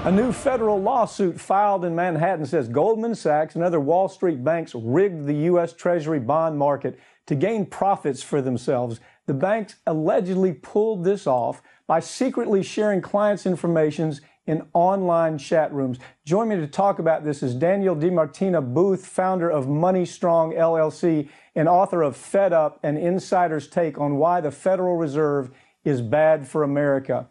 A new federal lawsuit filed in Manhattan says Goldman Sachs and other Wall Street banks rigged the U.S. Treasury bond market to gain profits for themselves. The banks allegedly pulled this off by secretly sharing clients' information in online chat rooms. Join me to talk about this is Daniel DiMartino Booth, founder of Money Strong LLC and author of Fed Up, an insider's take on why the Federal Reserve is bad for America.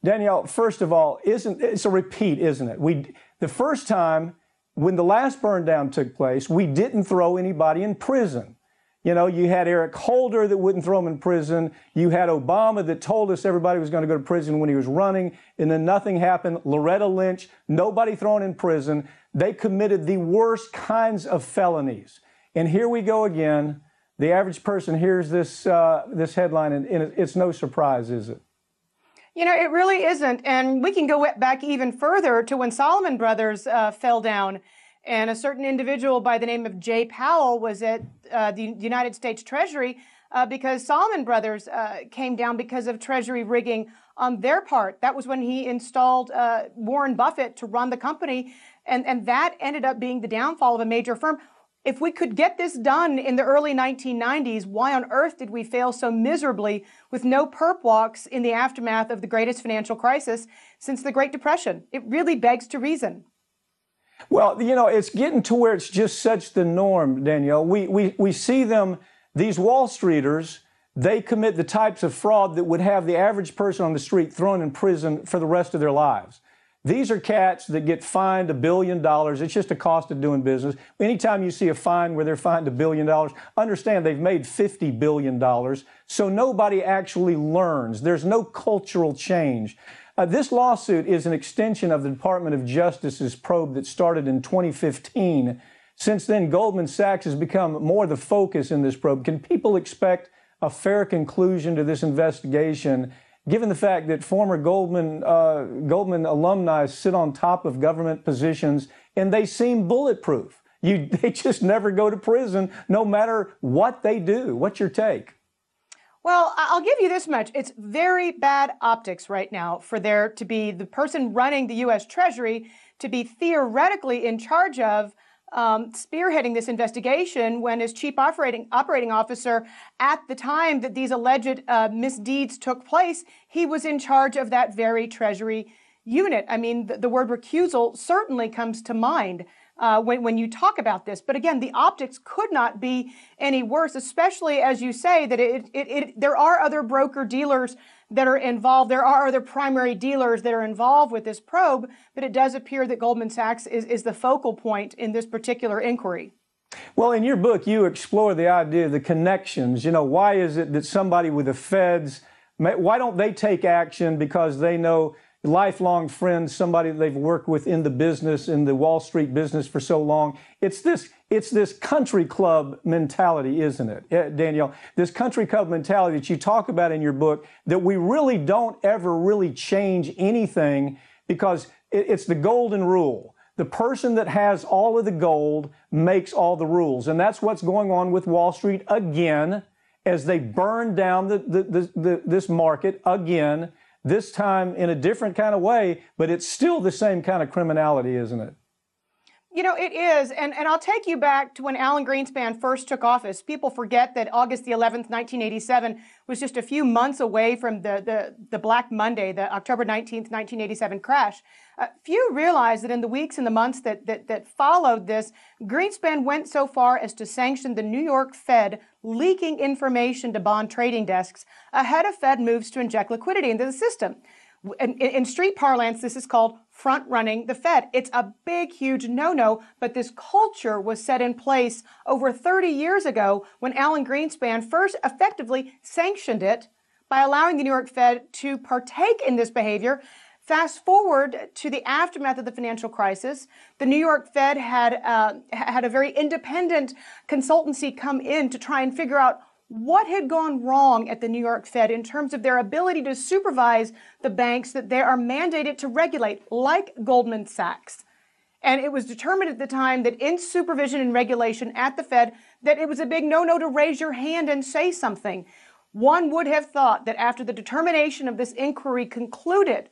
Danielle, first of all, it's a repeat, isn't it? The first time when the last burn down took place, we didn't throw anybody in prison. You know, you had Eric Holder that wouldn't throw him in prison. You had Obama that told us everybody was going to go to prison when he was running, and then nothing happened. Loretta Lynch, nobody thrown in prison. They committed the worst kinds of felonies. And here we go again. The average person hears this headline, and it's no surprise, is it? You know, it really isn't. And we can go back even further to when Salomon Brothers fell down, and a certain individual by the name of Jay Powell was at the United States Treasury because Salomon Brothers came down because of Treasury rigging on their part. That was when he installed Warren Buffett to run the company, and that ended up being the downfall of a major firm. If we could get this done in the early 1990s, why on earth did we fail so miserably with no perp walks in the aftermath of the greatest financial crisis since the Great Depression? It really begs to reason. Well, you know, it's getting to where it's just such the norm, Danielle. We see them, these Wall Streeters, they commit the types of fraud that would have the average person on the street thrown in prison for the rest of their lives. These are cats that get fined $1 billion. It's just a cost of doing business. Anytime you see a fine where they're fined $1 billion, understand they've made $50 billion. So nobody actually learns. There's no cultural change. This lawsuit is an extension of the Department of Justice's probe that started in 2015. Since then, Goldman Sachs has become more the focus in this probe. Can people expect a fair conclusion to this investigation, given the fact that former Goldman alumni sit on top of government positions and they seem bulletproof? They just never go to prison, no matter what they do. What's your take? Well, I'll give you this much. It's very bad optics right now for there to be the person running the U.S. Treasury to be theoretically in charge of spearheading this investigation when as chief operating officer at the time that these alleged misdeeds took place, he was in charge of that very Treasury unit. I mean, the word recusal certainly comes to mind when you talk about this. But again, the optics could not be any worse, especially as you say that there are other broker-dealers that are involved. There are other primary dealers that are involved with this probe, but it does appear that Goldman Sachs is the focal point in this particular inquiry. Well, in your book, you explore the idea of the connections. You know, why is it that somebody with the feds, why don't they take action because they know lifelong friends, somebody they've worked with in the business, in the Wall Street business for so long? It's this country club mentality, isn't it, Danielle? This country club mentality that you talk about in your book, that we really don't ever really change anything because it's the golden rule. The person that has all of the gold makes all the rules. And that's what's going on with Wall Street again, as they burn down this market again, this time in a different kind of way, but it's still the same kind of criminality, isn't it? You know, it is. And I'll take you back to when Alan Greenspan first took office. People forget that August the 11th, 1987 was just a few months away from the Black Monday, the October 19th, 1987 crash. Few realize that in the weeks and the months that followed this, Greenspan went so far as to sanction the New York Fed leaking information to bond trading desks ahead of Fed moves to inject liquidity into the system. In street parlance, this is called front-running the Fed. It's a big, huge no-no, but this culture was set in place over 30 years ago when Alan Greenspan first effectively sanctioned it by allowing the New York Fed to partake in this behavior. Fast forward to the aftermath of the financial crisis, the New York Fed had a very independent consultancy come in to try and figure out what had gone wrong at the New York Fed in terms of their ability to supervise the banks that they are mandated to regulate, like Goldman Sachs. And it was determined at the time that in supervision and regulation at the Fed, that it was a big no-no to raise your hand and say something. One would have thought that after the determination of this inquiry concluded,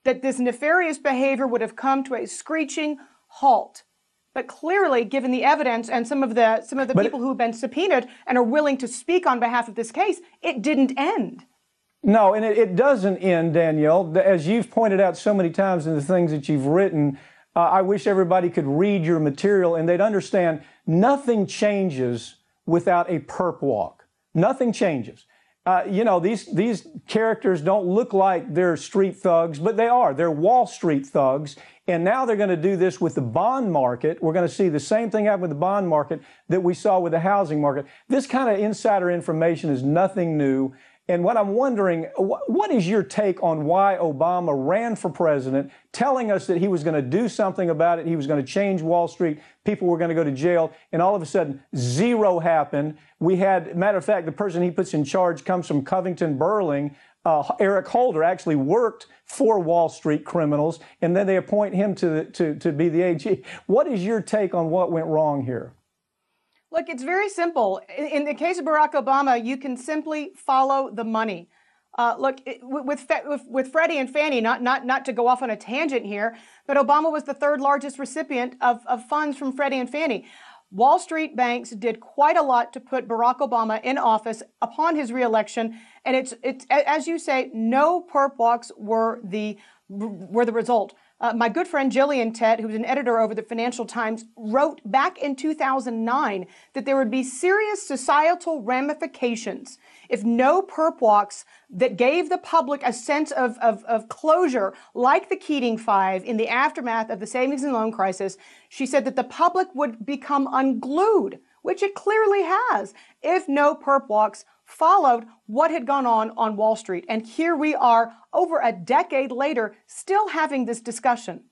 that this nefarious behavior would have come to a screeching halt. But clearly, given the evidence and some of the people who have been subpoenaed and are willing to speak on behalf of this case, it didn't end. No, and it doesn't end, Danielle. As you've pointed out so many times in the things that you've written, I wish everybody could read your material and they'd understand nothing changes without a perp walk. Nothing changes. These characters don't look like they're street thugs, but they are. They're Wall Street thugs. And now they're going to do this with the bond market. We're going to see the same thing happen with the bond market that we saw with the housing market. This kind of insider information is nothing new. And what I'm wondering, what is your take on why Obama ran for president, telling us that he was going to do something about it, he was going to change Wall Street, people were going to go to jail, and all of a sudden, zero happened. We had, matter of fact, the person he puts in charge comes from Covington Burling. Eric Holder actually worked for Wall Street criminals, and then they appoint him to be the AG. What is your take on what went wrong here? Look, it's very simple. In the case of Barack Obama, you can simply follow the money. With Freddie and Fannie, not to go off on a tangent here, but Obama was the third largest recipient of funds from Freddie and Fannie. Wall Street banks did quite a lot to put Barack Obama in office upon his reelection, and it's as you say, no perp walks were the result. My good friend Gillian Tett, who's an editor over the Financial Times, wrote back in 2009 that there would be serious societal ramifications if no perp walks that gave the public a sense of closure, like the Keating Five in the aftermath of the savings and loan crisis. She said that the public would become unglued, which it clearly has, if no perp walks followed what had gone on Wall Street. And here we are over a decade later, still having this discussion.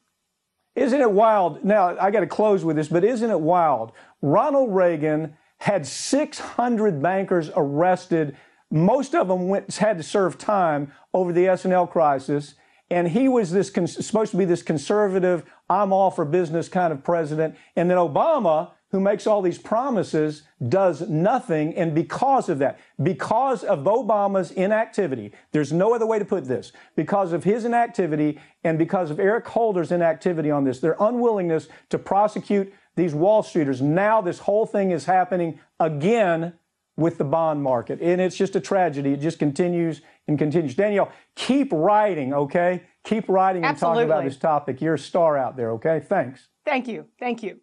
Isn't it wild? Now, I got to close with this, but isn't it wild? Ronald Reagan had 600 bankers arrested. Most of them had to serve time over the S&L crisis. And he was supposed to be this conservative, I'm all for business kind of president. And then Obama, who makes all these promises, does nothing. And because of that, because of Obama's inactivity, there's no other way to put this, because of his inactivity and because of Eric Holder's inactivity on this, their unwillingness to prosecute these Wall Streeters, now this whole thing is happening again with the bond market. And it's just a tragedy. It just continues and continues. Danielle, keep writing, okay? Keep writing and Absolutely. talking about this topic. You're a star out there, okay? Thanks. Thank you. Thank you.